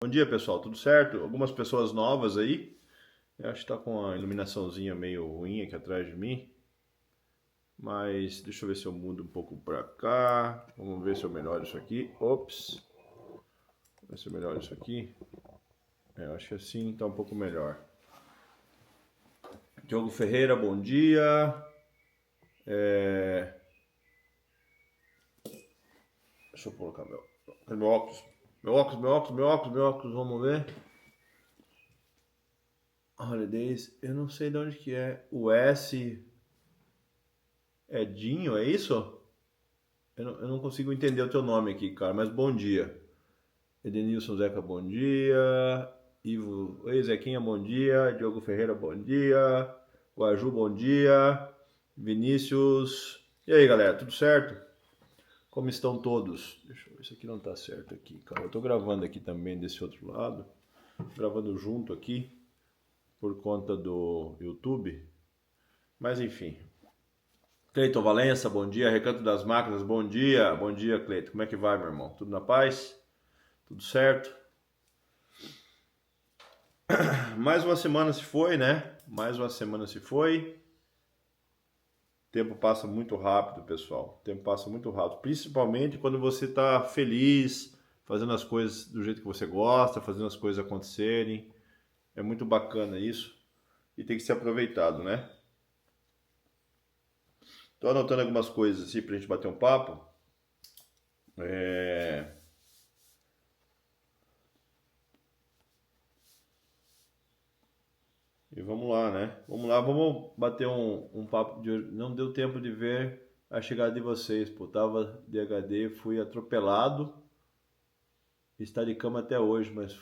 Bom dia, pessoal, tudo certo? Algumas pessoas novas aí. Eu acho que tá com a iluminaçãozinha meio ruim aqui atrás de mim. Mas deixa eu ver se eu mudo um pouco pra cá. Vamos ver se eu melhoro isso aqui. Ops. Ver se eu melhoro isso aqui. Eu acho que assim tá um pouco melhor. Diogo Ferreira, bom dia. Deixa eu colocar meu óculos. Meu óculos, vamos ver. Holidays, eu não sei de onde que é. O S é Dinho, é isso? Eu não consigo entender o teu nome aqui, cara, mas bom dia. Edenilson Zeca, bom dia. Ivo, oi Zequinha, bom dia. Diogo Ferreira, bom dia. Guaju, bom dia. Vinícius. E aí, galera, tudo certo? Como estão todos? Deixa eu ver, isso aqui não tá certo aqui, cara. Eu tô gravando aqui também desse outro lado. Gravando junto aqui por conta do YouTube. Mas enfim. Cleiton Valença, bom dia. Recanto das Máquinas, bom dia. Bom dia, Cleiton. Como é que vai, meu irmão? Tudo na paz? Tudo certo? Mais uma semana se foi, né? Mais uma semana se foi. O tempo passa muito rápido, pessoal. O tempo passa muito rápido. Principalmente quando você está feliz, fazendo as coisas do jeito que você gosta, fazendo as coisas acontecerem. É muito bacana isso. E tem que ser aproveitado, né? Tô anotando algumas coisas assim pra gente bater um papo. É... E vamos lá, né? Vamos lá, vamos bater um papo de hoje. Não deu tempo de ver a chegada de vocês, pô. Tava DHD, fui atropelado. Está de cama até hoje, mas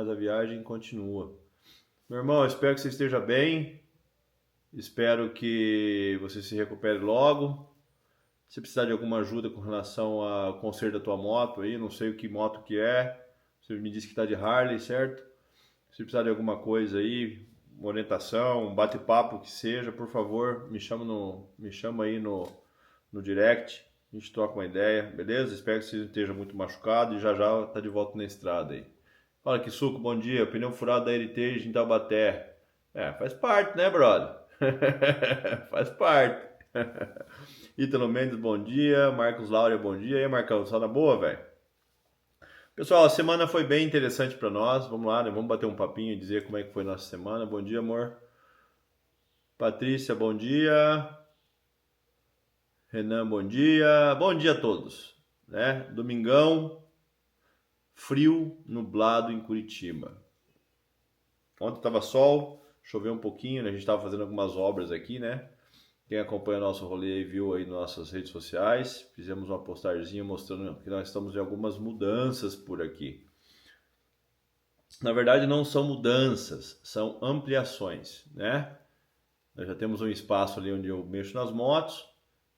a viagem continua. Meu irmão, espero que você esteja bem. Espero que você se recupere logo. Se precisar de alguma ajuda com relação ao conserto da tua moto aí, não sei o que moto que é. Você me disse que está de Harley, certo? Se precisar de alguma coisa aí, uma orientação, um bate-papo que seja, por favor, me chama aí no direct. A gente troca uma ideia, beleza? Espero que você não esteja muito machucado e já já tá de volta na estrada aí. Fala que suco, bom dia. Pneu furado da Heritage em Taubaté. Faz parte, né, brother? Faz parte. Ítalo Mendes, bom dia. Marcos Laura, bom dia. E aí, Marcão, só na boa, velho? Pessoal, a semana foi bem interessante para nós. Vamos lá, né? Vamos bater um papinho e dizer como é que foi nossa semana. Bom dia, amor. Patrícia, bom dia. Renan, bom dia. Bom dia a todos, né? Domingão, frio, nublado em Curitiba. Ontem estava sol, choveu um pouquinho, né? A gente estava fazendo algumas obras aqui, né? Quem acompanha o nosso rolê aí viu aí nas nossas redes sociais. Fizemos uma postagemzinha mostrando que nós estamos em algumas mudanças por aqui. Na verdade, não são mudanças, são ampliações, né? Nós já temos um espaço ali onde eu mexo nas motos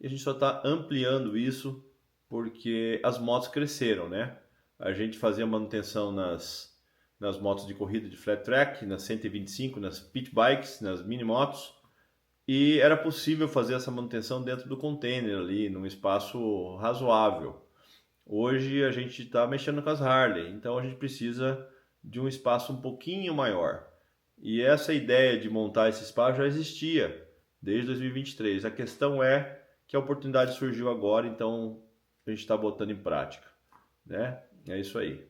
e a gente só está ampliando isso porque as motos cresceram, né? A gente fazia manutenção nas motos de corrida de flat track, nas 125, nas pit bikes, nas mini motos, e era possível fazer essa manutenção dentro do container ali, num espaço razoável. Hoje a gente está mexendo com as Harley, então a gente precisa de um espaço um pouquinho maior. E essa ideia de montar esse espaço já existia desde 2023. A questão é que a oportunidade surgiu agora, então a gente está botando em prática, né? É isso aí.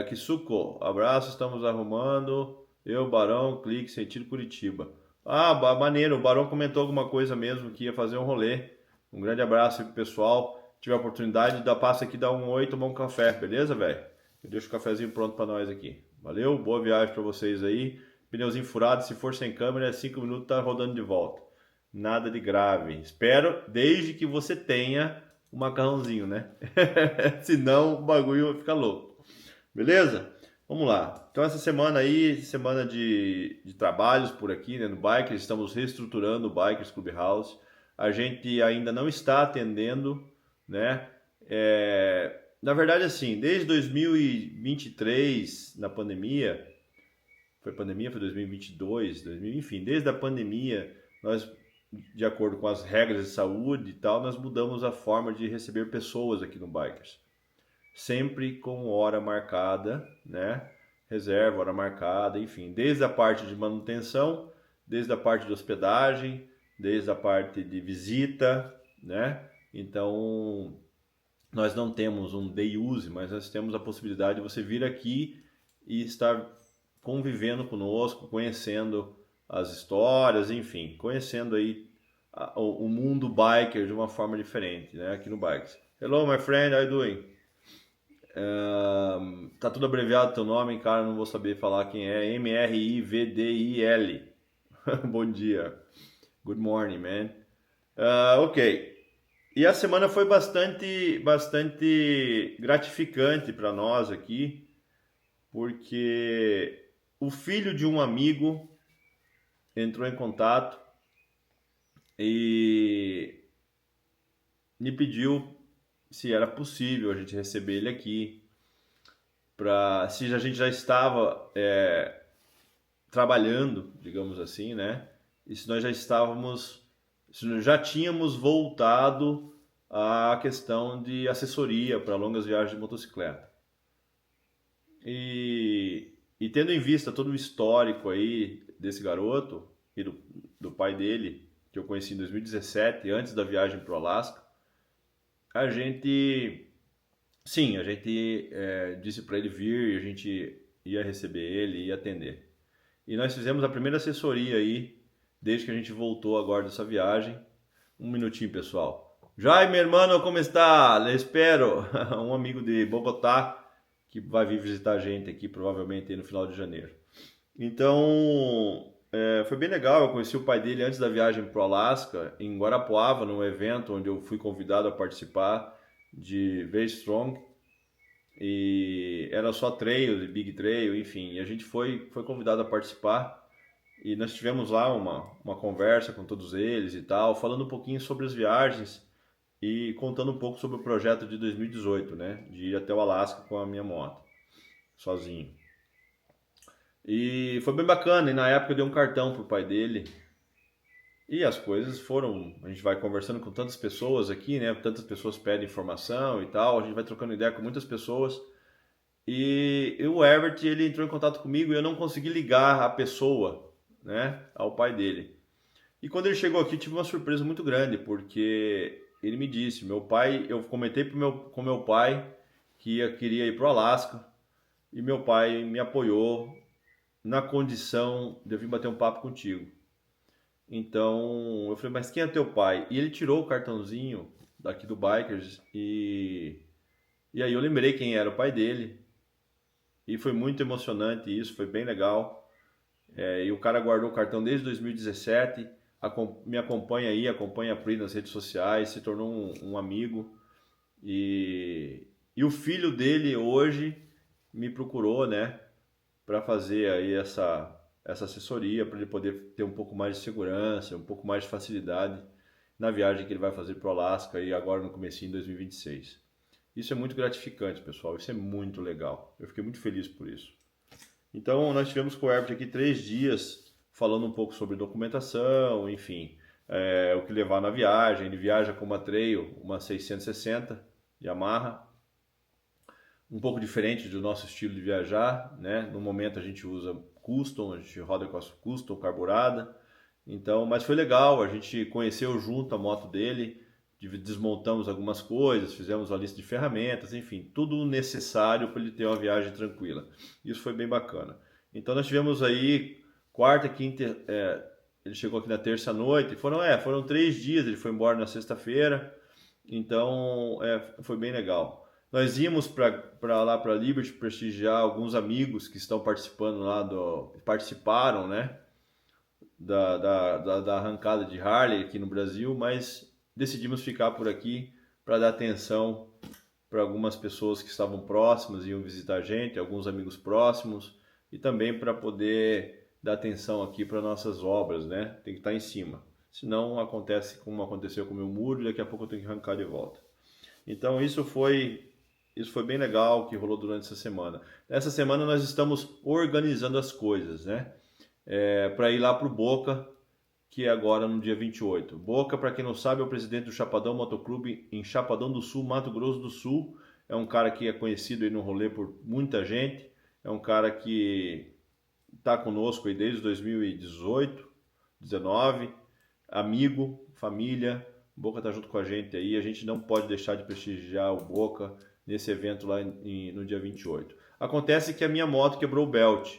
Kisuko, abraço, estamos arrumando. Eu, Barão, clique, sentido Curitiba. Ah, maneiro, o Barão comentou alguma coisa mesmo, que ia fazer um rolê. Um grande abraço aí pro pessoal. Se tiver a oportunidade, passa aqui, dá um oi, tomar um café, beleza, velho? Eu deixo o cafezinho pronto para nós aqui. Valeu, boa viagem para vocês aí. Pneuzinho furado, se for sem câmera, 5 minutos tá rodando de volta. Nada de grave. Espero, desde que você tenha o macarrãozinho, né? Senão o bagulho vai ficar louco. Beleza? Vamos lá. Então essa semana aí, semana de trabalhos por aqui, né, no Bikers, estamos reestruturando o Bikers Clubhouse. A gente ainda não está atendendo, né? Na verdade, assim, desde 2023, na pandemia, foi 2022, 2000, enfim, desde a pandemia, nós, de acordo com as regras de saúde e tal, nós mudamos a forma de receber pessoas aqui no Bikers. sempre com hora marcada, né? Reserva, hora marcada, enfim, desde a parte de manutenção, desde a parte de hospedagem, desde a parte de visita, né? Então, nós não temos um day use, mas nós temos a possibilidade de você vir aqui e estar convivendo conosco, conhecendo as histórias, enfim, conhecendo aí o mundo biker de uma forma diferente, né? Aqui no Bikes. Hello, my friend, how you doing? Tá tudo abreviado teu nome, cara, não vou saber falar quem é. Mrivdil. Bom dia. Good morning, man. Ok. E a semana foi bastante gratificante para nós aqui, porque o filho de um amigo entrou em contato e me pediu se era possível a gente receber ele aqui, se a gente já estava trabalhando, digamos assim, né? E se nós se nós já tínhamos voltado à questão de assessoria para longas viagens de motocicleta. E tendo em vista todo o histórico aí desse garoto e do pai dele, que eu conheci em 2017, antes da viagem para o Alasca, a gente disse para ele vir e a gente ia receber ele, ia atender. E nós fizemos a primeira assessoria aí, desde que a gente voltou agora dessa viagem. Um minutinho, pessoal. Jaime, hermano, como está? Le espero. Um amigo de Bogotá que vai vir visitar a gente aqui, provavelmente no final de janeiro. Então, foi bem legal. Eu conheci o pai dele antes da viagem para o Alasca, em Guarapuava, num evento onde eu fui convidado a participar de Very Strong. E era só trail, big trail, enfim. E a gente foi convidado a participar. E nós tivemos lá uma conversa com todos eles e tal, falando um pouquinho sobre as viagens e contando um pouco sobre o projeto de 2018, né? De ir até o Alasca com a minha moto, sozinho. E foi bem bacana, e na época eu dei um cartão pro pai dele. E as coisas foram, a gente vai conversando com tantas pessoas aqui, né? Tantas pessoas pedem informação e tal, a gente vai trocando ideia com muitas pessoas. E o Herbert, ele entrou em contato comigo e eu não consegui ligar a pessoa, né, ao pai dele. E quando ele chegou aqui, tive uma surpresa muito grande, porque ele me disse, meu pai, eu comentei com meu pai que queria ir para o Alasca, e meu pai me apoiou na condição de eu vir bater um papo contigo. Então, eu falei, mas quem é teu pai? E ele tirou o cartãozinho daqui do Bikers e aí eu lembrei quem era o pai dele. E foi muito emocionante isso, foi bem legal. E o cara guardou o cartão desde 2017, me acompanha aí, acompanha a Pri nas redes sociais, se tornou um amigo. E o filho dele hoje me procurou, né, para fazer aí essa assessoria, para ele poder ter um pouco mais de segurança, um pouco mais de facilidade na viagem que ele vai fazer para o Alasca e agora no comecinho de 2026. Isso é muito gratificante, pessoal, isso é muito legal. Eu fiquei muito feliz por isso. Então, nós tivemos com o Herbert aqui 3 dias falando um pouco sobre documentação, enfim, o que levar na viagem. Ele viaja com uma Trail, uma 660 Yamaha, um pouco diferente do nosso estilo de viajar, né? No momento a gente usa Custom, a gente roda com a Custom carburada. Então, mas foi legal, a gente conheceu junto a moto dele, desmontamos algumas coisas, fizemos uma lista de ferramentas, enfim, tudo necessário para ele ter uma viagem tranquila. Isso foi bem bacana. Então nós tivemos aí quarta, quinta, ele chegou aqui na terça noite, foram 3 dias, ele foi embora na sexta-feira, então foi bem legal. Nós íamos para lá para Liberty prestigiar alguns amigos que estão participando lá participaram, né, da arrancada de Harley aqui no Brasil, mas decidimos ficar por aqui para dar atenção para algumas pessoas que estavam próximas e iam visitar a gente, alguns amigos próximos, e também para poder dar atenção aqui para nossas obras, né? Tem que estar em cima. Senão acontece como aconteceu com o meu muro e daqui a pouco eu tenho que arrancar de volta. Então isso foi bem legal que rolou durante essa semana. Essa semana nós estamos organizando as coisas, né? Para ir lá para o Boca, que é agora no dia 28. Boca, para quem não sabe, é o presidente do Chapadão Motoclube em Chapadão do Sul, Mato Grosso do Sul. é um cara que é conhecido aí no rolê por muita gente, é um cara que está conosco aí desde 2018, 19, amigo, família. O Boca tá junto com a gente aí, a gente não pode deixar de prestigiar o Boca nesse evento lá no dia 28. Acontece que a minha moto quebrou o belt,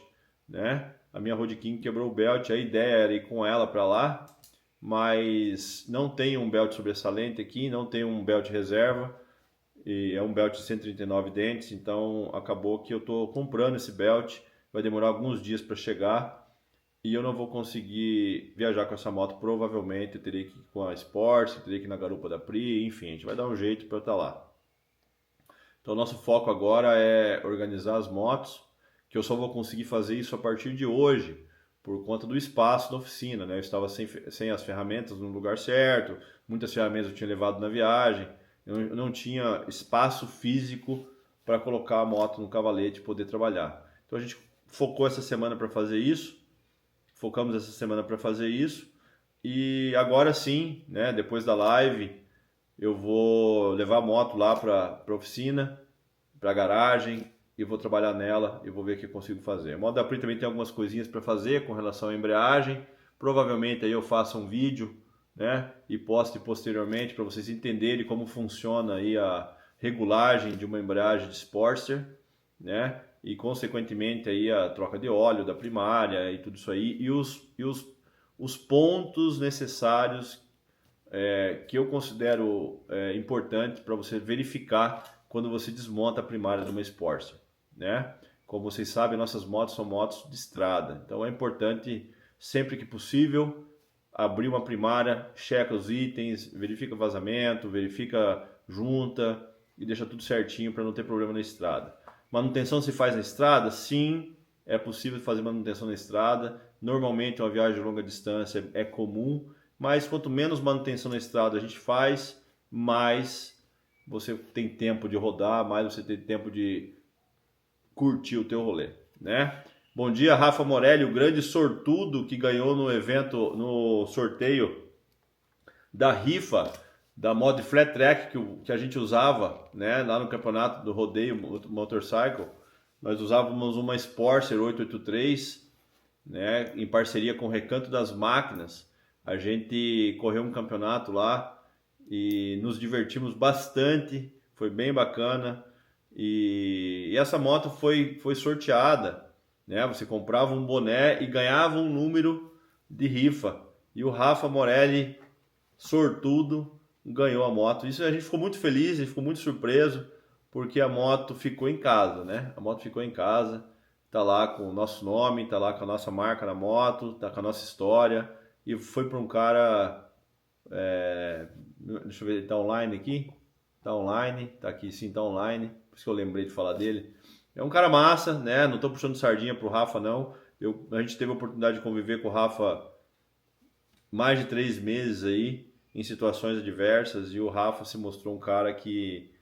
né? A minha Road King quebrou o belt, a ideia era ir com ela para lá, mas não tem um belt sobressalente aqui, não tem um belt reserva, e é um belt de 139 dentes, então acabou que eu estou comprando esse belt, vai demorar alguns dias para chegar, e eu não vou conseguir viajar com essa moto, provavelmente eu teria que ir com a Sports, teria que ir na garupa da Pri, enfim, a gente vai dar um jeito para eu estar lá. Então nosso foco agora é organizar as motos, que eu só vou conseguir fazer isso a partir de hoje, por conta do espaço da oficina, né? Eu estava sem as ferramentas no lugar certo, muitas ferramentas eu tinha levado na viagem, eu não tinha espaço físico para colocar a moto no cavalete e poder trabalhar. Então a gente focou essa semana para fazer isso, focamos essa semana para fazer isso, e agora sim, né, depois da live, eu vou levar a moto lá para a oficina, para a garagem, e vou trabalhar nela e vou ver o que eu consigo fazer. A moto da Pri também tem algumas coisinhas para fazer com relação à embreagem. Provavelmente aí eu faça um vídeo, né, e poste posteriormente para vocês entenderem como funciona aí a regulagem de uma embreagem de Sportster, né, e consequentemente aí a troca de óleo da primária e tudo isso aí, e os pontos necessários que eu considero importante para você verificar quando você desmonta a primária de uma Sportster, né? Como vocês sabem, nossas motos são motos de estrada, então é importante sempre que possível abrir uma primária, checa os itens, verifica vazamento, verifica junta e deixa tudo certinho para não ter problema na estrada. Manutenção se faz na estrada? Sim, é possível fazer manutenção na estrada. Normalmente uma viagem de longa distância é comum, mas quanto menos manutenção na estrada a gente faz, mais você tem tempo de rodar, mais você tem tempo de curtir o teu rolê, né? Bom dia, Rafa Morelli, o grande sortudo que ganhou no evento, no sorteio da rifa da Mod Flat Track que a gente usava, né, lá no campeonato do rodeio Motorcycle. Nós usávamos uma Sportster 883, né, em parceria com o Recanto das Máquinas. A gente correu um campeonato lá e nos divertimos bastante, foi bem bacana. E essa moto foi sorteada, né? Você comprava um boné e ganhava um número de rifa. E o Rafa Morelli, sortudo, ganhou a moto. Isso a gente ficou muito feliz, a gente ficou muito surpreso, porque a moto ficou em casa, né? A moto ficou em casa, tá lá com o nosso nome, tá lá com a nossa marca na moto, tá com a nossa história. E foi para um cara, deixa eu ver, ele tá online aqui? Tá online, tá aqui sim, tá online, por isso que eu lembrei de falar dele. É um cara massa, né? Não tô puxando sardinha pro Rafa, não. A gente teve a oportunidade de conviver com o Rafa mais de 3 meses aí, em situações adversas, e o Rafa se mostrou um cara que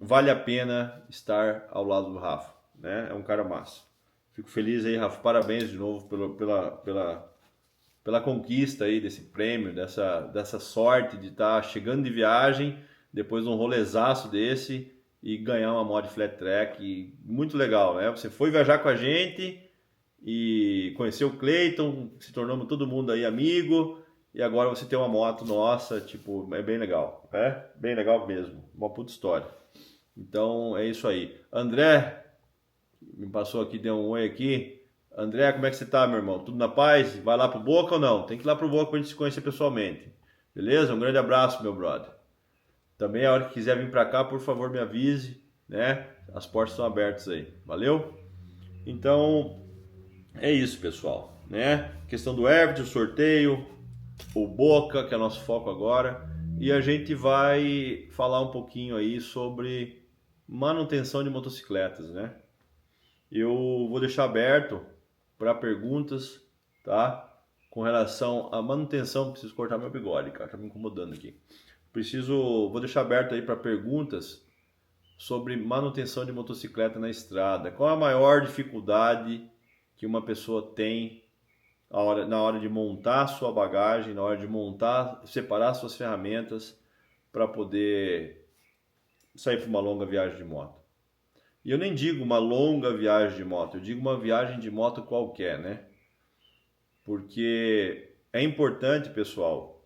vale a pena estar ao lado do Rafa, né? É um cara massa. Fico feliz aí, Rafa, parabéns de novo pela conquista aí desse prêmio, dessa sorte de estar chegando de viagem, depois de um rolezaço desse, e ganhar uma Mod Flat Track, muito legal, né? Você foi viajar com a gente e conheceu o Clayton, se tornamos todo mundo aí amigo, e agora você tem uma moto nossa, tipo, é bem legal, né? Bem legal mesmo, uma puta história. Então é isso aí. André, me passou aqui, deu um oi aqui. André, como é que você tá, meu irmão? Tudo na paz? Vai lá pro Boca ou não? Tem que ir lá pro Boca pra gente se conhecer pessoalmente. Beleza? Um grande abraço, meu brother. Também a hora que quiser vir pra cá, por favor, me avise, né? As portas estão abertas aí. Valeu? Então, é isso, pessoal, né? Questão do Everton, o sorteio, o Boca, que é nosso foco agora, e a gente vai falar um pouquinho aí sobre manutenção de motocicletas, né? Eu vou deixar aberto para perguntas, tá? Com relação à manutenção, preciso cortar meu bigode, cara, tá me incomodando aqui. Vou deixar aberto aí para perguntas sobre manutenção de motocicleta na estrada. Qual a maior dificuldade que uma pessoa tem na hora de montar sua bagagem, na hora de separar suas ferramentas para poder sair para uma longa viagem de moto. E eu nem digo uma longa viagem de moto, eu digo uma viagem de moto qualquer, né? Porque é importante, pessoal,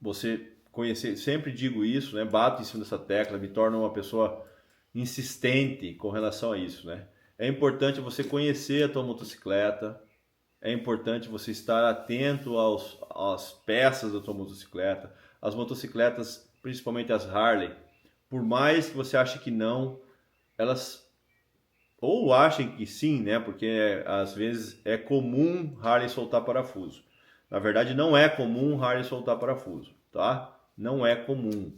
você conhecer, sempre digo isso, né? Bato em cima dessa tecla, me torno uma pessoa insistente com relação a isso, né? É importante você conhecer a tua motocicleta, é importante você estar atento às peças da tua motocicleta, as motocicletas, principalmente as Harley, por mais que você ache que não, elas ou achem que sim, né? Porque às vezes é comum Harley soltar parafuso. Na verdade, não é comum Harley soltar parafuso, tá? Não é comum.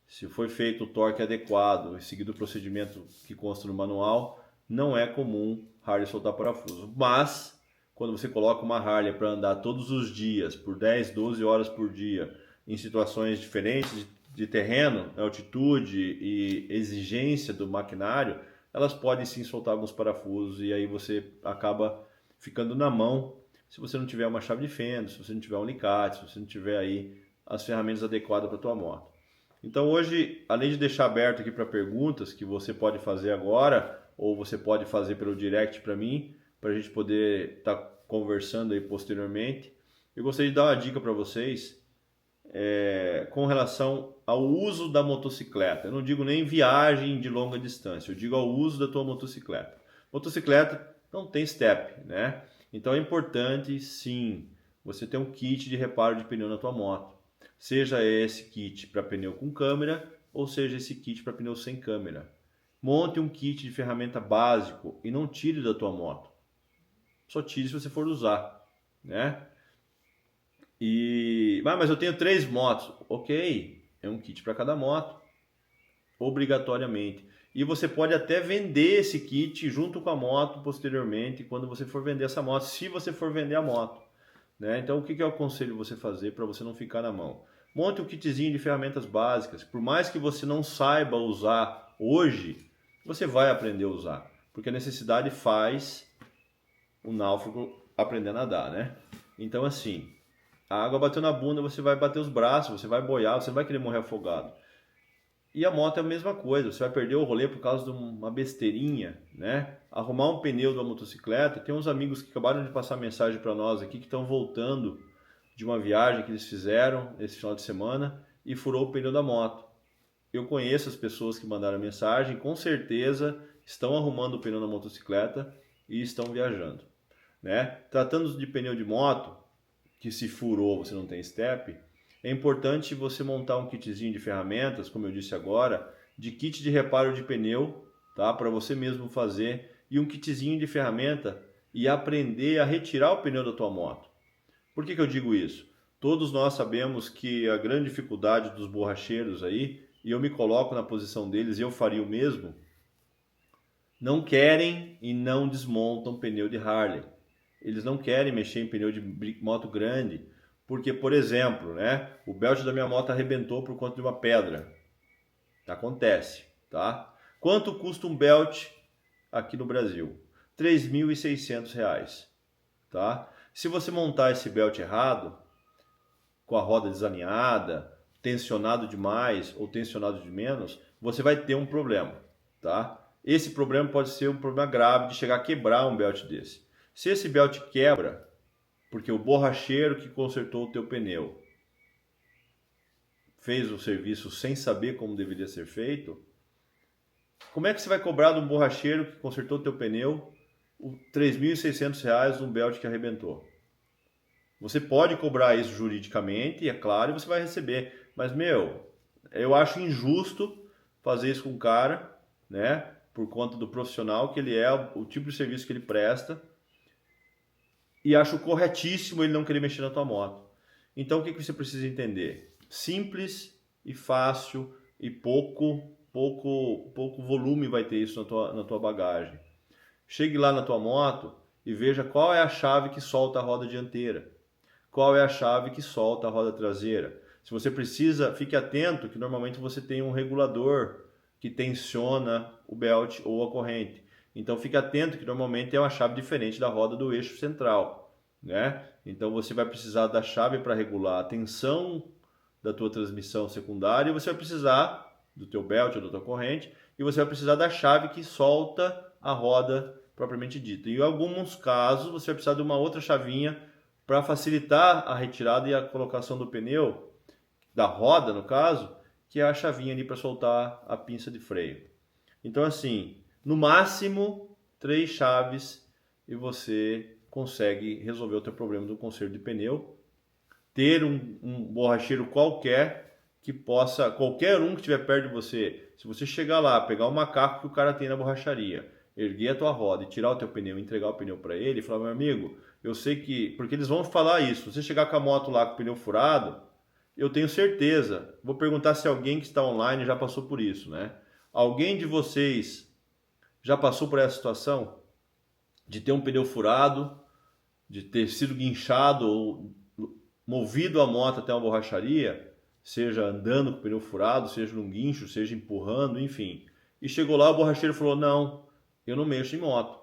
Se foi feito o torque adequado e seguido o procedimento que consta no manual, não é comum Harley soltar parafuso. Mas, quando você coloca uma Harley para andar todos os dias, por 10, 12 horas por dia, em situações diferentes de terreno, altitude e exigência do maquinário, elas podem sim soltar alguns parafusos e aí você acaba ficando na mão se você não tiver uma chave de fenda, se você não tiver um alicate, se você não tiver aí as ferramentas adequadas para a tua moto. Então hoje, além de deixar aberto aqui para perguntas que você pode fazer agora ou você pode fazer pelo direct para mim, para a gente poder estar conversando aí posteriormente, eu gostaria de dar uma dica para vocês com relação ao uso da motocicleta. Eu não digo nem viagem de longa distância, eu digo ao uso da tua motocicleta. Motocicleta não tem step, né? Então é importante, sim, você ter um kit de reparo de pneu na tua moto. Seja esse kit para pneu com câmera ou seja esse kit para pneu sem câmera. Monte um kit de ferramenta básico e não tire da tua moto. Só tire se você for usar, né? Mas eu tenho 3 motos. Ok, é um kit para cada moto, obrigatoriamente. E você pode até vender esse kit junto com a moto posteriormente, quando você for vender essa moto, se você for vender a moto, né? Então o que eu aconselho você fazer para você não ficar na mão? Monte um kitzinho de ferramentas básicas. Por mais que você não saiba usar hoje, você vai aprender a usar, porque a necessidade faz o náufrago aprender a nadar, né? Então assim, a água bateu na bunda, você vai bater os braços, você vai boiar, você vai querer morrer afogado. E a moto é a mesma coisa, você vai perder o rolê por causa de uma besteirinha, né? Arrumar um pneu da motocicleta. Tem uns amigos que acabaram de passar mensagem para nós aqui que estão voltando de uma viagem que eles fizeram esse final de semana e furou o pneu da moto. Eu conheço as pessoas que mandaram mensagem, com certeza estão arrumando o pneu da motocicleta e estão viajando, né? Tratando de pneu de moto, que se furou, você não tem step, é importante você montar um kitzinho de ferramentas, como eu disse agora, de kit de reparo de pneu, tá? Para você mesmo fazer, e um kitzinho de ferramenta e aprender a retirar o pneu da tua moto. Por que eu digo isso? Todos nós sabemos que a grande dificuldade dos borracheiros aí, e eu me coloco na posição deles e eu faria o mesmo, não querem e não desmontam pneu de Harley. Eles não querem mexer em pneu de moto grande, porque, por exemplo, né, o belt da minha moto arrebentou por conta de uma pedra. Acontece, tá? Quanto custa um belt aqui no Brasil? R$ 3.600, tá? Se você montar esse belt errado, com a roda desalinhada, tensionado demais ou tensionado de menos, você vai ter um problema, tá? Esse problema pode ser um problema grave de chegar a quebrar um belt desse. Se esse belt quebra, porque o borracheiro que consertou o teu pneu fez o serviço sem saber como deveria ser feito, como é que você vai cobrar de um borracheiro que consertou o teu pneu R$ 3.600 num belt que arrebentou? Você pode cobrar isso juridicamente, é claro, e você vai receber. Mas, eu acho injusto fazer isso com o cara, né? Por conta do profissional que ele é, o tipo de serviço que ele presta. E acho corretíssimo ele não querer mexer na tua moto. Então, o que você precisa entender? Simples e fácil e pouco volume vai ter isso na tua bagagem. Chegue lá na tua moto e veja qual é a chave que solta a roda dianteira. Qual é a chave que solta a roda traseira. Se você precisa, fique atento que normalmente você tem um regulador que tensiona o belt ou a corrente. Então fique atento que normalmente é uma chave diferente da roda do eixo central, né? Então você vai precisar da chave para regular a tensão da tua transmissão secundária e você vai precisar do teu belt ou da tua corrente, e você vai precisar da chave que solta a roda propriamente dita. E em alguns casos você vai precisar de uma outra chavinha para facilitar a retirada e a colocação do pneu, da roda no caso, que é a chavinha ali para soltar a pinça de freio. Então assim, no máximo 3 chaves e você consegue resolver o teu problema do conserto de pneu. Ter um borracheiro qualquer que possa, qualquer um que estiver perto de você, se você chegar lá, pegar o macaco que o cara tem na borracharia, erguer a tua roda e tirar o teu pneu, entregar o pneu para ele e falar, meu amigo, eu sei que, porque eles vão falar isso, se você chegar com a moto lá com o pneu furado, eu tenho certeza, vou perguntar se alguém que está online já passou por isso, né? Alguém de vocês já passou por essa situação? De ter um pneu furado, de ter sido guinchado ou movido a moto até uma borracharia, seja andando com o pneu furado, seja num guincho, seja empurrando, enfim. E chegou lá, o borracheiro falou, não, eu não mexo em moto.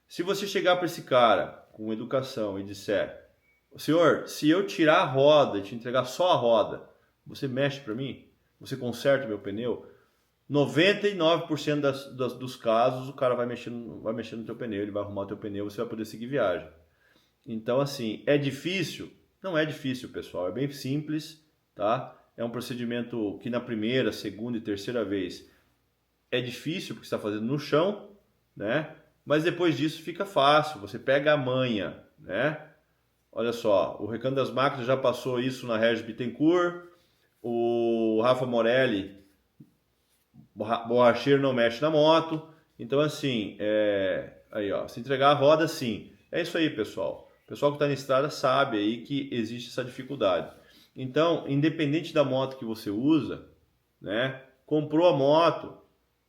Se você chegar para esse cara com educação e disser, senhor, se eu tirar a roda e te entregar só a roda, você mexe para mim? Você conserta o meu pneu? 99% dos casos, o cara vai mexer no teu pneu, ele vai arrumar o teu pneu, você vai poder seguir viagem. Então, assim, é difícil? Não é difícil, pessoal, é bem simples, tá? É um procedimento que na primeira, segunda e terceira vez é difícil porque você está fazendo no chão, né? Mas depois disso fica fácil, você pega a manha, né? Olha só, o Recanto das Máquinas já passou isso na Regis Bittencourt, o Rafa Morelli, borracheiro não mexe na moto. Então assim, aí ó, se entregar a roda, sim. É isso aí, pessoal. O pessoal que está na estrada sabe aí que existe essa dificuldade. Então, independente da moto que você usa, né? Comprou a moto,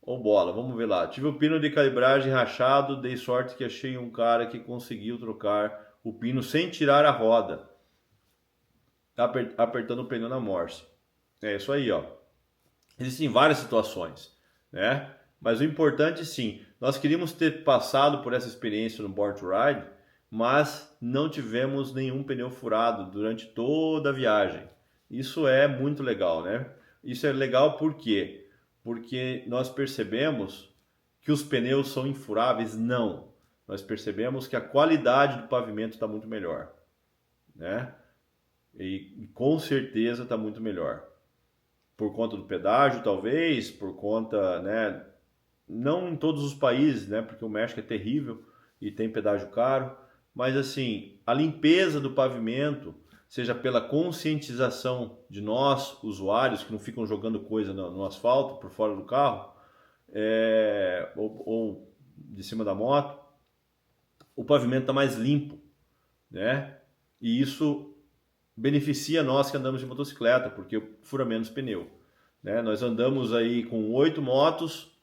ou bola, vamos ver lá. Tive o pino de calibragem rachado, dei sorte que achei um cara que conseguiu trocar o pino sem tirar a roda, apertando o pneu na morsa. É isso aí, ó. Existem várias situações, né? Mas o importante, sim, nós queríamos ter passado por essa experiência no Born to Ride, mas não tivemos nenhum pneu furado durante toda a viagem. Isso é muito legal, né? Isso é legal por quê? Porque nós percebemos que os pneus são infuráveis? Não. Nós percebemos que a qualidade do pavimento está muito melhor, né? E com certeza está muito melhor. Por conta do pedágio, talvez, por conta, né? Não em todos os países, né? Porque o México é terrível e tem pedágio caro. Mas assim, a limpeza do pavimento, seja pela conscientização de nós, usuários, que não ficam jogando coisa no asfalto, por fora do carro, ou de cima da moto, o pavimento está mais limpo, né? E isso beneficia nós que andamos de motocicleta, porque fura menos pneu, né? Nós andamos aí com 8 motos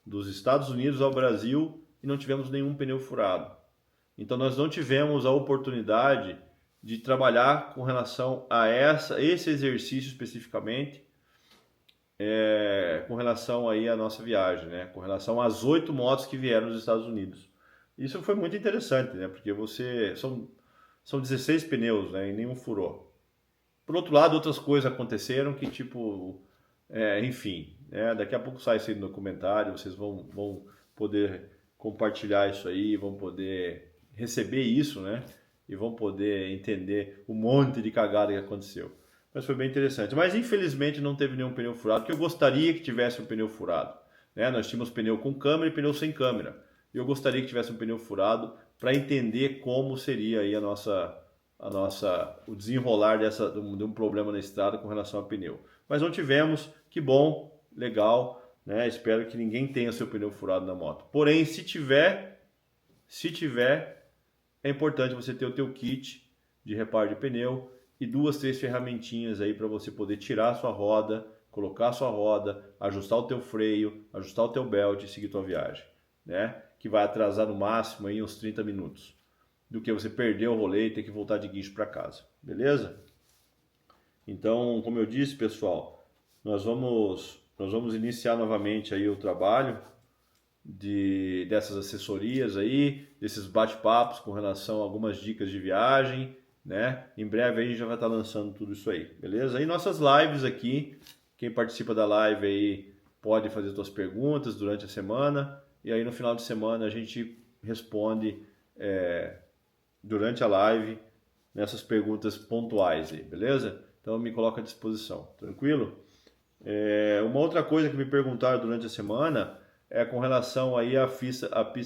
dos Estados Unidos ao Brasil e não tivemos nenhum pneu furado. Então nós não tivemos a oportunidade de trabalhar com relação a esse exercício especificamente, com relação aí à nossa viagem, né? Com relação às 8 motos que vieram dos Estados Unidos. Isso foi muito interessante, né? Porque são 16 pneus, né? E nenhum furou. Por outro lado, outras coisas aconteceram que tipo, enfim, daqui a pouco sai isso aí no documentário, vocês vão poder compartilhar isso aí, vão poder receber isso, né? E vão poder entender o monte de cagada que aconteceu. Mas foi bem interessante. Mas infelizmente não teve nenhum pneu furado, porque eu gostaria que tivesse um pneu furado, né? Nós tínhamos pneu com câmera e pneu sem câmera. E eu gostaria que tivesse um pneu furado para entender como seria aí o desenrolar de um problema na estrada com relação ao pneu. Mas não tivemos, que bom, legal, né? Espero que ninguém tenha seu pneu furado na moto. Porém, se tiver, é importante você ter o teu kit de reparo de pneu e 2, 3 ferramentinhas aí para você poder tirar a sua roda, colocar a sua roda, ajustar o teu freio, ajustar o teu belt e seguir tua viagem, né? Que vai atrasar no máximo aí uns 30 minutos, do que você perder o rolê e ter que voltar de guincho para casa, beleza? Então, como eu disse, pessoal, nós vamos iniciar novamente aí o trabalho dessas assessorias aí, desses bate-papos com relação a algumas dicas de viagem, né? Em breve aí a gente já vai estar lançando tudo isso aí, beleza? E nossas lives aqui Quem participa da live aí pode fazer suas perguntas durante a semana e aí no final de semana a gente responde durante a live nessas perguntas pontuais aí, beleza? Então me coloca à disposição, tranquilo? Uma outra coisa que me perguntaram durante a semana é com relação aí à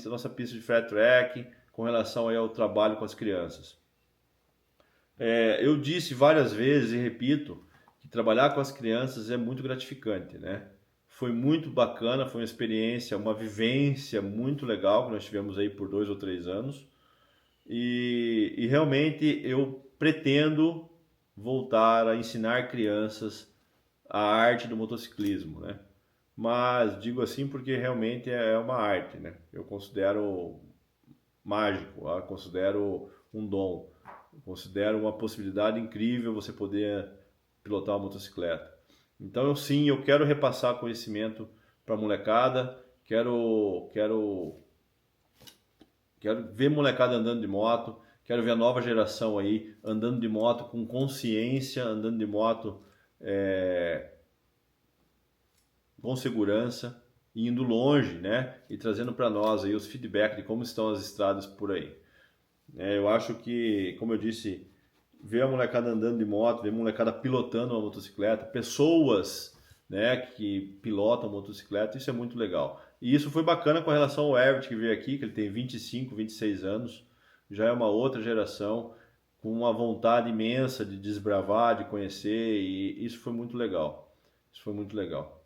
nossa pista de flat track, com relação aí ao trabalho com as crianças. Eu disse várias vezes e repito que trabalhar com as crianças é muito gratificante, né? Foi muito bacana, foi uma experiência, uma vivência muito legal que nós tivemos aí por 2 ou 3 anos e realmente eu pretendo voltar a ensinar crianças a arte do motociclismo, né? Mas digo assim porque realmente é uma arte, né? Eu considero mágico, eu considero um dom, eu considero uma possibilidade incrível você poder pilotar uma motocicleta. Então eu quero repassar conhecimento para a molecada, quero ver molecada andando de moto, quero ver a nova geração aí andando de moto com consciência, andando de moto com segurança, indo longe, né? E trazendo para nós aí os feedbacks de como estão as estradas por aí. Eu acho que, como eu disse, ver a molecada andando de moto, ver a molecada pilotando uma motocicleta, pessoas, né, que pilotam motocicleta, isso é muito legal. E isso foi bacana com relação ao Everett que veio aqui, que ele tem 25, 26 anos, já é uma outra geração, com uma vontade imensa de desbravar, de conhecer, e isso foi muito legal. Isso foi muito legal.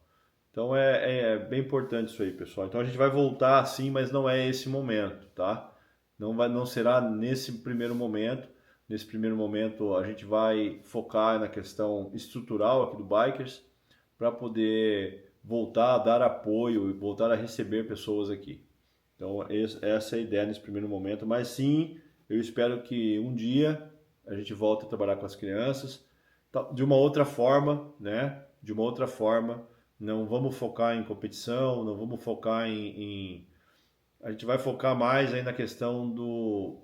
Então é bem importante isso aí, pessoal. Então a gente vai voltar sim, mas não é esse momento, tá? Não será nesse primeiro momento. Nesse primeiro momento a gente vai focar na questão estrutural aqui do Bikers para poder voltar a dar apoio e voltar a receber pessoas aqui. Então essa é a ideia nesse primeiro momento, mas sim, eu espero que um dia a gente volte a trabalhar com as crianças de uma outra forma, né? De uma outra forma. Não vamos focar em competição, não vamos focar a gente vai focar mais aí na questão do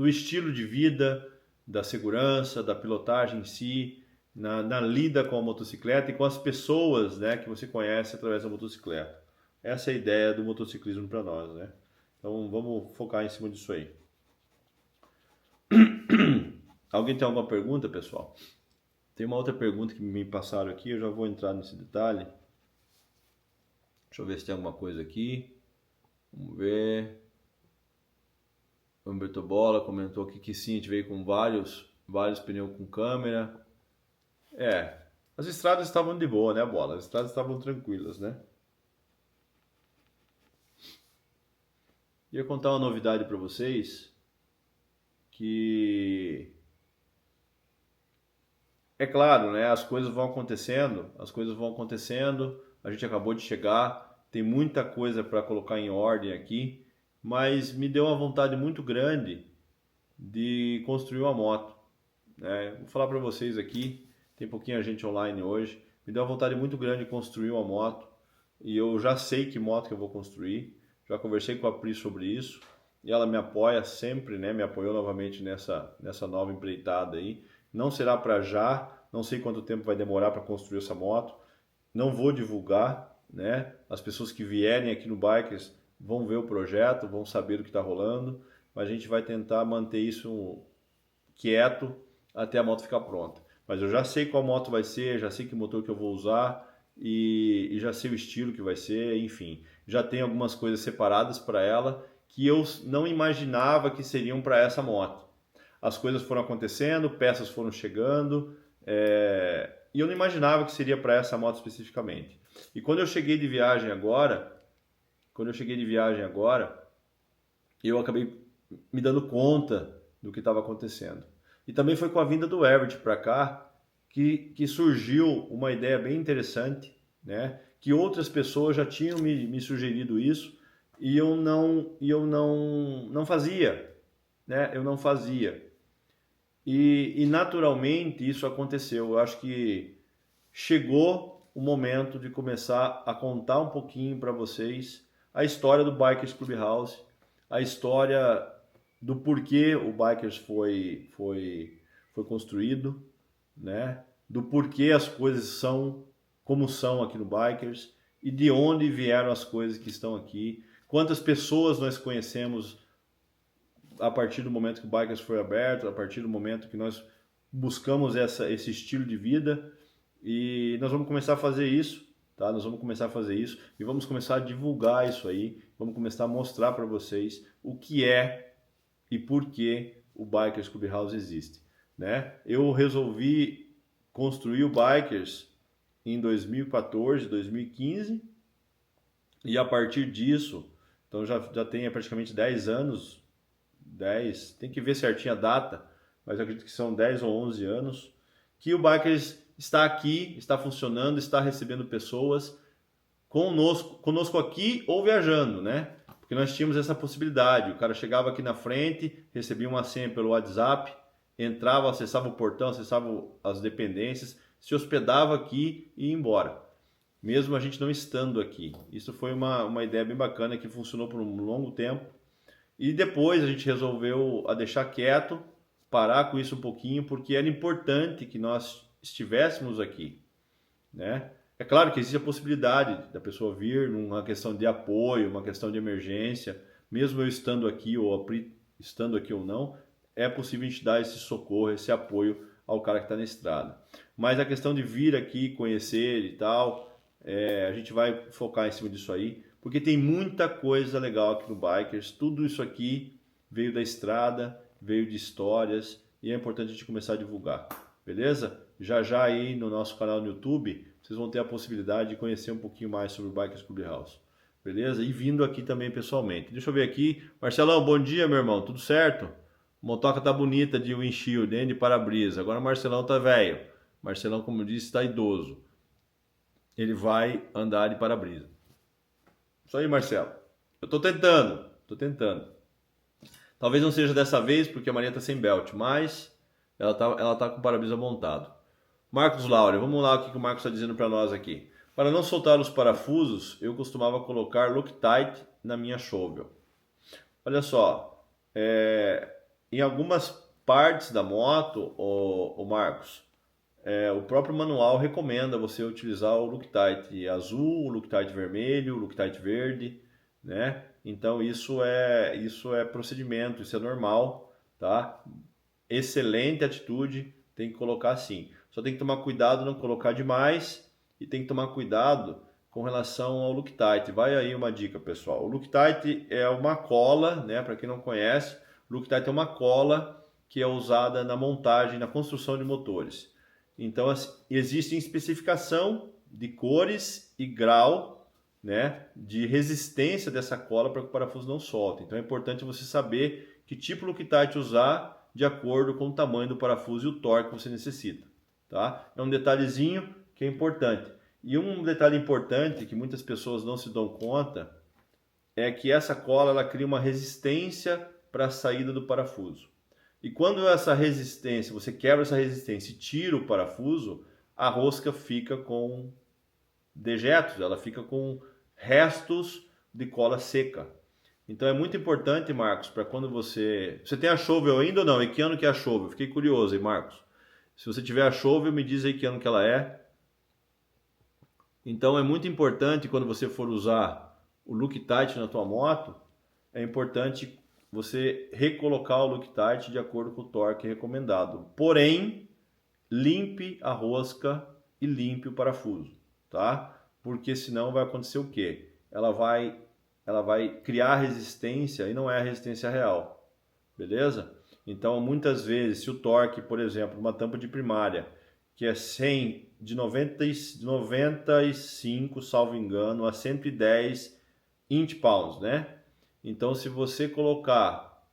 estilo de vida, da segurança, da pilotagem em si, na lida com a motocicleta e com as pessoas, né, que você conhece através da motocicleta. Essa é a ideia do motociclismo para nós, né? Então vamos focar em cima disso aí. Alguém tem alguma pergunta, pessoal? Tem uma outra pergunta que me passaram aqui, eu já vou entrar nesse detalhe. Deixa eu ver se tem alguma coisa aqui. Vamos ver. O Humberto Bola comentou aqui que sim, a gente veio com vários pneus com câmera. As estradas estavam de boa, né, Bola? As estradas estavam tranquilas, né? Ia contar uma novidade para vocês que é claro, né? As coisas vão acontecendo, a gente acabou de chegar, tem muita coisa para colocar em ordem aqui, mas me deu uma vontade muito grande de construir uma moto, né? Vou falar para vocês aqui, tem pouquinha gente online hoje, me deu uma vontade muito grande de construir uma moto e eu já sei que moto que eu vou construir, já conversei com a Pri sobre isso e ela me apoia sempre, né? Me apoiou novamente nessa nova empreitada aí. Não será para já, não sei quanto tempo vai demorar para construir essa moto, não vou divulgar, né? As pessoas que vierem aqui no Bikers vão ver o projeto, vão saber do que está rolando, mas a gente vai tentar manter isso quieto até a moto ficar pronta. Mas eu já sei qual moto vai ser, já sei que motor que eu vou usar e já sei o estilo que vai ser, enfim. Já tem algumas coisas separadas para ela que eu não imaginava que seriam para essa moto. As coisas foram acontecendo, peças foram chegando, e eu não imaginava que seria para essa moto especificamente. E quando eu cheguei de viagem agora, eu acabei me dando conta do que estava acontecendo. E também foi com a vinda do Everett para cá que surgiu uma ideia bem interessante, né? Que outras pessoas já tinham me sugerido isso e eu não fazia, né? Eu não fazia. E naturalmente isso aconteceu. Eu acho que chegou o momento de começar a contar um pouquinho para vocês a história do Bikers Clubhouse, a história do porquê o Bikers foi construído, né? Do porquê as coisas são como são aqui no Bikers e de onde vieram as coisas que estão aqui, quantas pessoas nós conhecemos a partir do momento que o Bikers foi aberto, a partir do momento que nós buscamos esse estilo de vida, e nós vamos começar a fazer isso, tá? Nós vamos começar a fazer isso e vamos começar a divulgar isso aí, vamos começar a mostrar para vocês o que é e por que o Bikers Clubhouse existe, né? Eu resolvi construir o Bikers em 2014, 2015, e a partir disso, então já tem praticamente 10 anos, 10, tem que ver certinho a data, mas eu acredito que são 10 ou 11 anos, que o Bikers está aqui, está funcionando, está recebendo pessoas conosco aqui ou viajando, né? Porque nós tínhamos essa possibilidade, o cara chegava aqui na frente, recebia uma senha pelo WhatsApp, entrava, acessava o portão, acessava as dependências, se hospedava aqui e ia embora, mesmo a gente não estando aqui. Isso foi uma ideia bem bacana que funcionou por um longo tempo. E depois a gente resolveu a deixar quieto, parar com isso um pouquinho, porque era importante que nós estivéssemos aqui, né? É claro que existe a possibilidade da pessoa vir numa questão de apoio, uma questão de emergência, mesmo eu estando aqui ou estando aqui ou não, é possível a gente dar esse socorro, esse apoio ao cara que está na estrada. Mas a questão de vir aqui, conhecer e tal, a gente vai focar em cima disso aí, porque tem muita coisa legal aqui no Bikers. Tudo isso aqui veio da estrada, veio de histórias, e é importante a gente começar a divulgar, beleza? Já aí no nosso canal no YouTube, vocês vão ter a possibilidade de conhecer um pouquinho mais sobre o Bikers Clubhouse, beleza? E vindo aqui também pessoalmente. Deixa eu ver aqui. Marcelão, bom dia, meu irmão, tudo certo? A motoca tá bonita de windshield, de para-brisa. Agora o Marcelão tá velho. Marcelão, como eu disse, está idoso. Ele vai andar de para-brisa. Isso aí, Marcelo. Eu tô tentando. Talvez não seja dessa vez, porque a Maria tá sem belt, mas ela tá com o para-brisa montado. Marcos Laura, vamos lá o que o Marcos está dizendo para nós aqui. Para não soltar os parafusos, eu costumava colocar Loctite na minha shovel. Olha só, em algumas partes da moto, o Marcos, o próprio manual recomenda você utilizar o Loctite azul, o Loctite vermelho, o Loctite verde, né? Então isso é procedimento, isso é normal, tá? Excelente atitude, tem que colocar assim. Só tem que tomar cuidado não colocar demais e tem que tomar cuidado com relação ao Loctite. Vai aí uma dica, pessoal. O Loctite é uma cola, né? Para quem não conhece, o Loctite é uma cola que é usada na montagem, na construção de motores. Então, existe especificação de cores e grau, né, de resistência dessa cola para que o parafuso não solte. Então, é importante você saber que tipo de Loctite usar de acordo com o tamanho do parafuso e o torque que você necessita. Tá? É um detalhezinho que é importante. E um detalhe importante que muitas pessoas não se dão conta é que essa cola ela cria uma resistência para a saída do parafuso. E quando essa resistência, você quebra essa resistência e tira o parafuso, a rosca fica com dejetos, ela fica com restos de cola seca. Então é muito importante, Marcos, para quando você tem a shovel ainda ou não? E que ano que é a shovel? Fiquei curioso, hein, Marcos? Se você tiver a shovel, me diz aí que ano que ela é. Então é muito importante quando você for usar o Loctite na tua moto, é importante você recolocar o Loctite de acordo com o torque recomendado. Porém, limpe a rosca e limpe o parafuso, tá? Porque senão vai acontecer o quê? Ela vai criar resistência e não é a resistência real, beleza? Então, muitas vezes, se o torque, por exemplo, uma tampa de primária, que é 100, de 95, salvo engano, a 110 inch-pounds, né? Então, se você colocar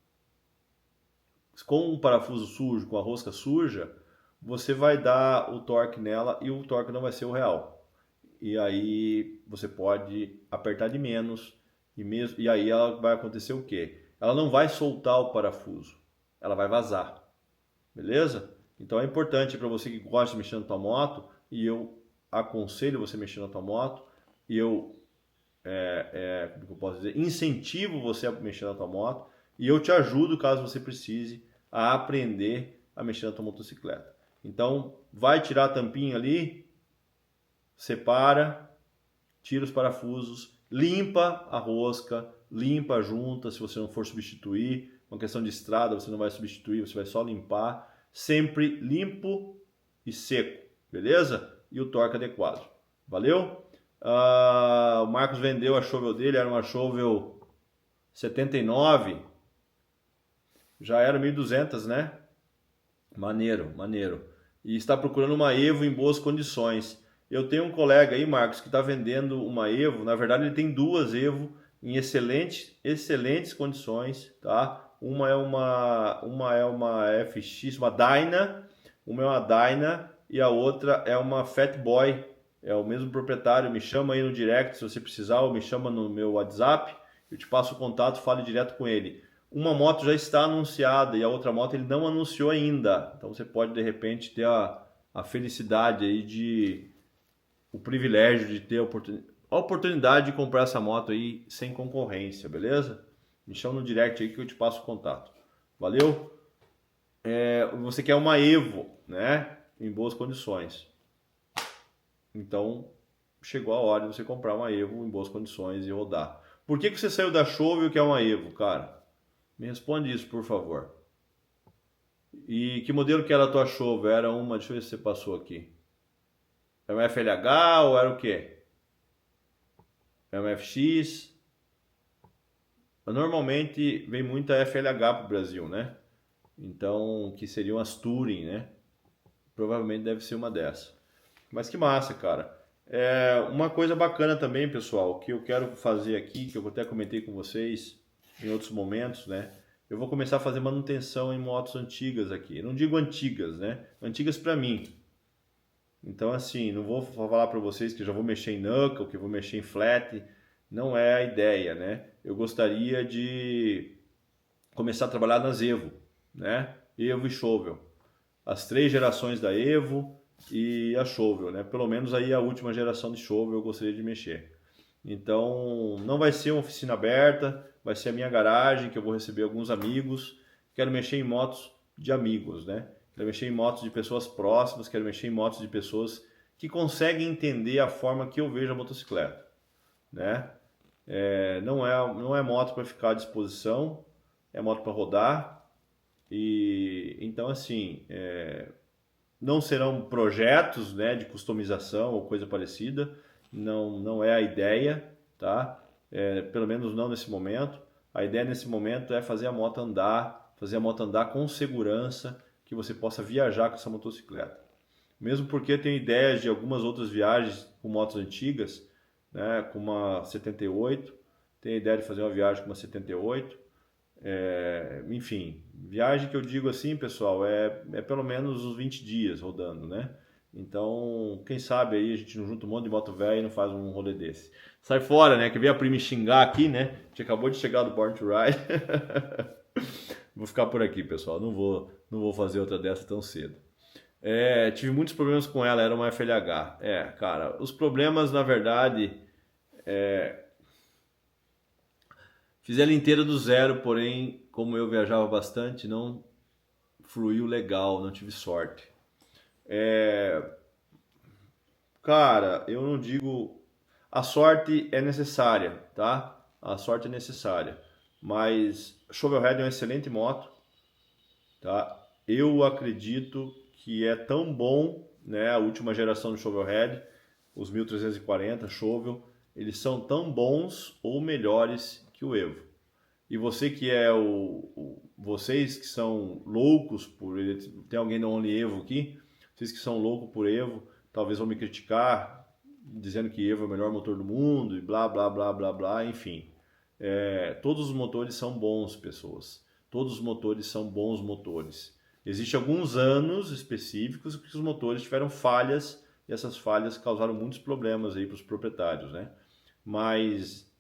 com um parafuso sujo, com a rosca suja, você vai dar o torque nela e o torque não vai ser o real. E aí você pode apertar de menos e aí ela vai acontecer o quê? Ela não vai soltar o parafuso, ela vai vazar, beleza? Então é importante para você que gosta de mexer na tua moto, e eu aconselho você mexer na tua moto, e eu como eu posso dizer, incentivo você a mexer na tua moto, e eu te ajudo caso você precise a aprender a mexer na tua motocicleta. Então vai tirar a tampinha ali, separa, tira os parafusos, limpa a rosca, limpa a junta, se você não for substituir. Uma questão de estrada, você não vai substituir, você vai só limpar. Sempre limpo e seco, beleza? E o torque adequado. Valeu? O Marcos vendeu a shovel dele, era uma shovel 79, já era 1.200, né? Maneiro, maneiro. E está procurando uma Evo em boas condições. Eu tenho um colega aí, Marcos, que está vendendo uma Evo. Na verdade, ele tem duas Evo em excelentes condições, tá? Uma é uma FX, uma Dyna. Uma é uma Dyna e a outra é uma Fat Boy. É o mesmo proprietário. Me chama aí no direct se você precisar, ou me chama no meu WhatsApp. Eu te passo o contato, fale direto com ele. Uma moto já está anunciada e a outra moto ele não anunciou ainda. Então você pode de repente ter a felicidade aí o privilégio de ter a oportunidade de comprar essa moto aí sem concorrência, beleza? Me chama no direct aí que eu te passo o contato. Valeu? Você quer uma Evo, né? Em boas condições. Então chegou a hora de você comprar uma Evo em boas condições e rodar. Por que você saiu da Shovel que é uma Evo, cara? Me responde isso, por favor. E que modelo que era a tua Shovel? Era uma, deixa eu ver se você passou aqui. Era uma FLH ou era o quê? Era uma FX? Normalmente vem muita FLH para o Brasil, né? Então, que seriam as Touring, né? Provavelmente deve ser uma dessa. Mas que massa, cara. Uma coisa bacana também, pessoal, que eu quero fazer aqui, que eu até comentei com vocês em outros momentos, né? Eu vou começar a fazer manutenção em motos antigas aqui. Eu não digo antigas, né? Antigas para mim. Então, assim, não vou falar para vocês que eu já vou mexer em knuckle, que eu vou mexer em flat. Não é a ideia, né? Eu gostaria de começar a trabalhar nas Evo, né? Evo e Shovel. As 3 gerações da Evo e a Shovel, né? Pelo menos aí a última geração de Shovel eu gostaria de mexer. Então, não vai ser uma oficina aberta, vai ser a minha garagem, que eu vou receber alguns amigos. Quero mexer em motos de amigos, né? Quero mexer em motos de pessoas próximas, quero mexer em motos de pessoas que conseguem entender a forma que eu vejo a motocicleta, né? Não é moto para ficar à disposição, é moto para rodar. E então, assim, não serão projetos, né, de customização ou coisa parecida, não é a ideia, tá? Pelo menos não nesse momento. A ideia nesse momento é fazer a moto andar com segurança, que você possa viajar com essa motocicleta. Mesmo porque eu tenho ideias de algumas outras viagens com motos antigas, né, com uma 78, tenho ideia de fazer uma viagem com uma 78, enfim, viagem que eu digo assim, pessoal, é pelo menos uns 20 dias rodando, né? Então, quem sabe aí a gente não junta um monte de moto velha e não faz um rolê desse. Sai fora, né? Que veio a prima me xingar aqui, né? A gente acabou de chegar do Born to Ride. Vou ficar por aqui, pessoal. Não vou fazer outra dessa tão cedo. Tive muitos problemas com ela, era uma FLH. Cara, os problemas, na verdade, fiz ela inteira do zero, porém, como eu viajava bastante, não fluiu legal, não tive sorte. Cara, eu não digo... A sorte é necessária, tá? A sorte é necessária. Mas Shovelhead é uma excelente moto, tá? Eu acredito que é tão bom, né? A última geração do Shovelhead, os 1340 Shovel, eles são tão bons ou melhores que o Evo. E você que vocês que são loucos por... Tem alguém da Only Evo aqui? Vocês que são loucos por Evo, talvez vão me criticar, dizendo que Evo é o melhor motor do mundo e blá, blá, blá, blá, blá, enfim. Todos os motores são bons, pessoas. Todos os motores são bons motores. Existem alguns anos específicos que os motores tiveram falhas e essas falhas causaram muitos problemas aí para os proprietários, né? Mas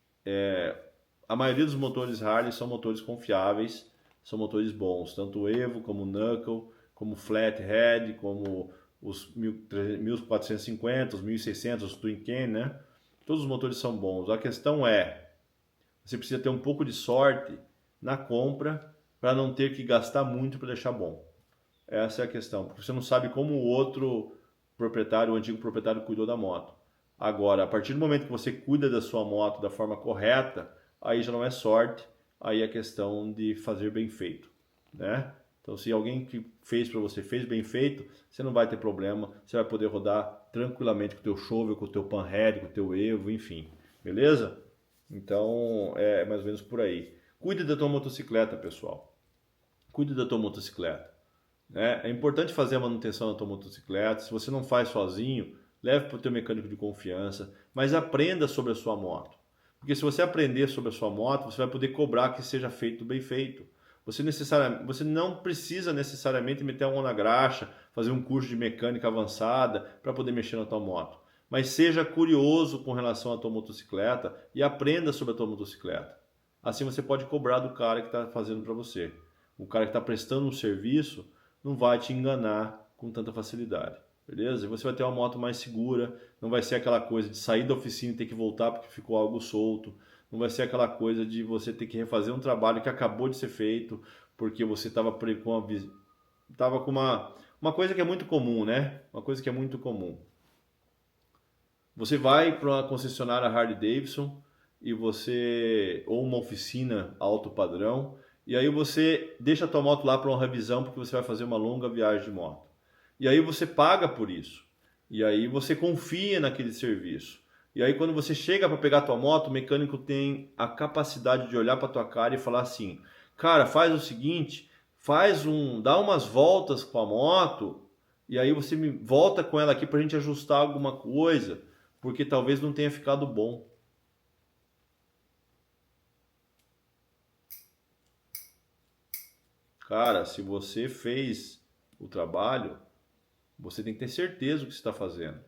a maioria dos motores Harley são motores confiáveis, são motores bons, tanto o Evo como o Knuckle, como o Flathead, como os 1450, os 1600, os Twin Can, né? Todos os motores são bons. A questão você precisa ter um pouco de sorte na compra para não ter que gastar muito para deixar bom. Essa é a questão, porque você não sabe como o outro proprietário, o antigo proprietário, cuidou da moto. Agora, a partir do momento que você cuida da sua moto da forma correta, aí já não é sorte, aí é questão de fazer bem feito, né? Então, se alguém que fez para você fez bem feito, você não vai ter problema, você vai poder rodar tranquilamente com o teu shovel, com o teu panhead, com o teu Evo, enfim, beleza? Então, é mais ou menos por aí. Cuide da tua motocicleta, pessoal. Cuide da tua motocicleta, né? É importante fazer a manutenção da tua motocicleta. Se você não faz sozinho, leve para o teu mecânico de confiança, mas aprenda sobre a sua moto. Porque se você aprender sobre a sua moto, você vai poder cobrar que seja feito bem feito. Você não precisa necessariamente meter a mão na graxa, fazer um curso de mecânica avançada para poder mexer na tua moto. Mas seja curioso com relação à tua motocicleta e aprenda sobre a tua motocicleta. Assim você pode cobrar do cara que está fazendo para você. O cara que está prestando um serviço não vai te enganar com tanta facilidade, beleza? E você vai ter uma moto mais segura, não vai ser aquela coisa de sair da oficina e ter que voltar porque ficou algo solto, não vai ser aquela coisa de você ter que refazer um trabalho que acabou de ser feito porque você estava com uma coisa que é muito comum, né? Uma coisa que é muito comum. Você vai para uma concessionária Harley Davidson ou uma oficina alto padrão, e aí você deixa a tua moto lá para uma revisão porque você vai fazer uma longa viagem de moto. E aí você paga por isso. E aí você confia naquele serviço. E aí quando você chega para pegar a tua moto, o mecânico tem a capacidade de olhar para tua cara e falar assim: "Cara, faz o seguinte, dá umas voltas com a moto e aí você me volta com ela aqui para a gente ajustar alguma coisa, porque talvez não tenha ficado bom." Cara, se você fez o trabalho, você tem que ter certeza do que você está fazendo.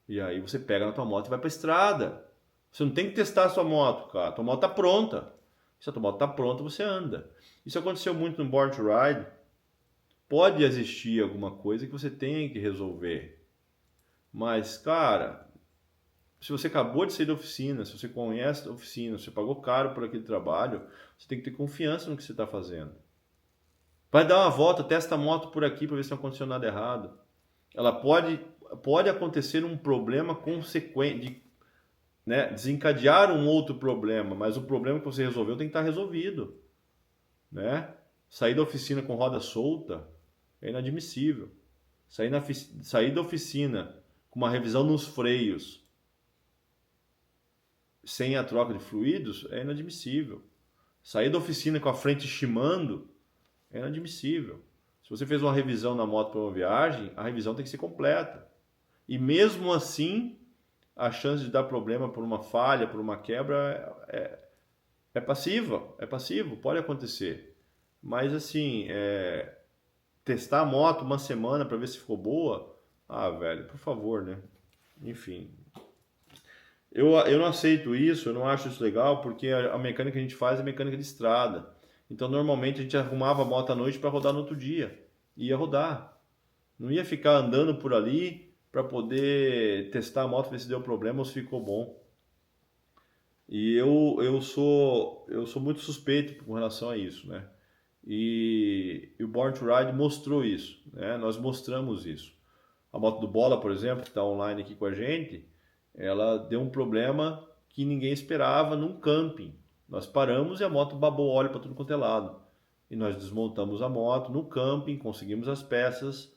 E aí você pega na tua moto e vai para a estrada. Você não tem que testar a sua moto, cara. A tua moto está pronta. Se a tua moto está pronta, você anda. Isso aconteceu muito no Born to Ride. Pode existir alguma coisa que você tenha que resolver. Mas, cara, se você acabou de sair da oficina, se você conhece a oficina, se você pagou caro por aquele trabalho, você tem que ter confiança no que você está fazendo. Vai dar uma volta, testa a moto por aqui para ver se não aconteceu nada errado. Ela pode acontecer um problema consequente, né? Desencadear um outro problema, mas o problema que você resolveu tem que estar resolvido, né? Sair da oficina com roda solta é inadmissível. Sair da oficina com uma revisão nos freios sem a troca de fluidos é inadmissível. Sair da oficina com a frente chimando é inadmissível. Se você fez uma revisão na moto para uma viagem, a revisão tem que ser completa. E mesmo assim, a chance de dar problema por uma falha, por uma quebra, é passiva. É passivo, pode acontecer. Mas assim, testar a moto uma semana para ver se ficou boa, velho, por favor, né? Enfim. Eu não aceito isso, eu não acho isso legal, porque a mecânica que a gente faz é mecânica de estrada. Então, normalmente, a gente arrumava a moto à noite para rodar no outro dia. Ia rodar. Não ia ficar andando por ali para poder testar a moto, ver se deu problema ou se ficou bom. E eu sou muito suspeito com relação a isso, né? E o Born to Ride mostrou isso, né? Nós mostramos isso. A moto do Bola, por exemplo, que está online aqui com a gente, ela deu um problema que ninguém esperava num camping. Nós paramos e a moto babou óleo para tudo quanto é lado. E nós desmontamos a moto no camping, conseguimos as peças,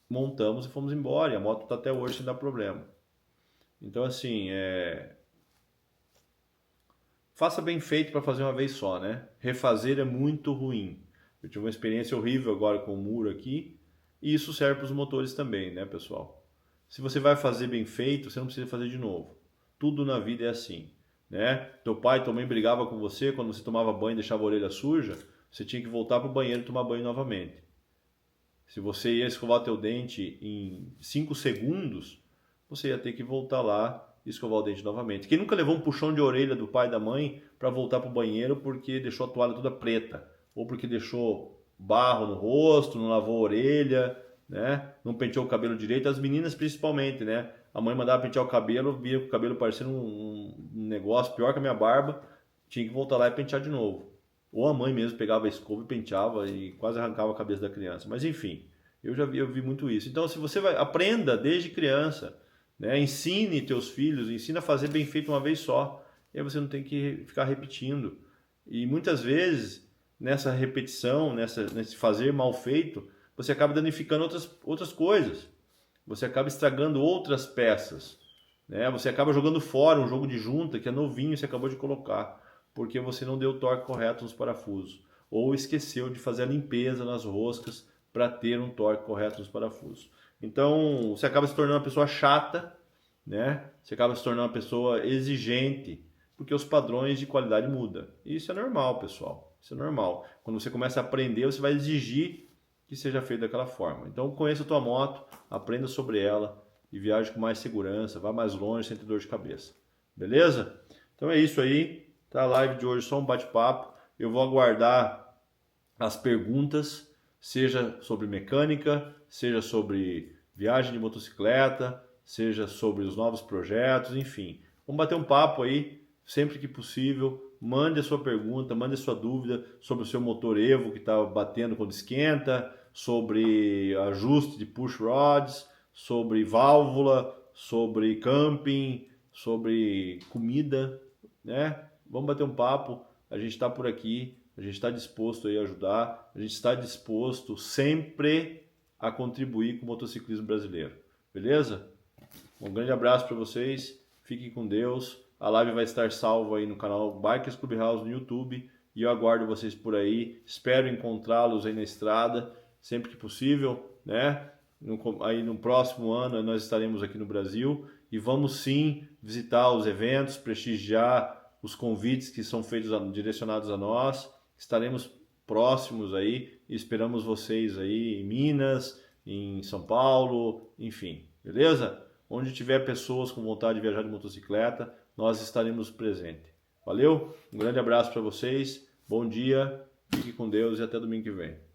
montamos e fomos embora. E a moto está até hoje sem dar problema. Então, assim, faça bem feito para fazer uma vez só, né? Refazer é muito ruim. Eu tive uma experiência horrível agora com o muro aqui. E isso serve para os motores também, né, pessoal? Se você vai fazer bem feito, você não precisa fazer de novo. Tudo na vida é assim, né? Teu pai, tua mãe brigava com você quando você tomava banho e deixava a orelha suja, você tinha que voltar para o banheiro e tomar banho novamente. Se você ia escovar teu dente em 5 segundos, você ia ter que voltar lá e escovar o dente novamente. Quem nunca levou um puxão de orelha do pai e da mãe para voltar para o banheiro porque deixou a toalha toda preta, ou porque deixou barro no rosto, não lavou a orelha, né? Não penteou o cabelo direito, as meninas principalmente, né? A mãe mandava pentear o cabelo, via com o cabelo parecendo um negócio pior que a minha barba, tinha que voltar lá e pentear de novo. Ou a mãe mesmo pegava a escova e penteava e quase arrancava a cabeça da criança. Mas enfim, eu vi muito isso. Então, se você aprenda desde criança, né? Ensine teus filhos, ensina a fazer bem feito uma vez só, e aí você não tem que ficar repetindo. E muitas vezes, nessa repetição, nesse fazer mal feito, você acaba danificando outras coisas. Você acaba estragando outras peças, né? Você acaba jogando fora um jogo de junta que é novinho, você acabou de colocar, porque você não deu o torque correto nos parafusos, ou esqueceu de fazer a limpeza nas roscas para ter um torque correto nos parafusos. Então, você acaba se tornando uma pessoa chata, né? Você acaba se tornando uma pessoa exigente, porque os padrões de qualidade mudam. E isso é normal, pessoal. Isso é normal. Quando você começa a aprender, você vai exigir que seja feito daquela forma. Então, conheça a tua moto, aprenda sobre ela e viaje com mais segurança, vá mais longe sem ter dor de cabeça. Beleza? Então é isso aí. Tá? A live de hoje é só um bate-papo. Eu vou aguardar as perguntas, seja sobre mecânica, seja sobre viagem de motocicleta, seja sobre os novos projetos, enfim. Vamos bater um papo aí, sempre que possível. Mande a sua pergunta, mande a sua dúvida sobre o seu motor Evo que está batendo quando esquenta, sobre ajuste de push rods, sobre válvula, sobre camping, sobre comida, né? Vamos bater um papo, a gente está por aqui, a gente está disposto aí a ajudar, a gente está disposto sempre a contribuir com o motociclismo brasileiro, beleza? Um grande abraço para vocês, fiquem com Deus, a live vai estar salva aí no canal Bikers Clubhouse no YouTube e eu aguardo vocês por aí, espero encontrá-los aí na estrada, sempre que possível, né? Aí no próximo ano nós estaremos aqui no Brasil e vamos sim visitar os eventos, prestigiar os convites que são feitos direcionados a nós. Estaremos próximos aí e esperamos vocês aí em Minas, em São Paulo, enfim, beleza? Onde tiver pessoas com vontade de viajar de motocicleta, nós estaremos presentes. Valeu? Um grande abraço para vocês, bom dia, fique com Deus e até domingo que vem.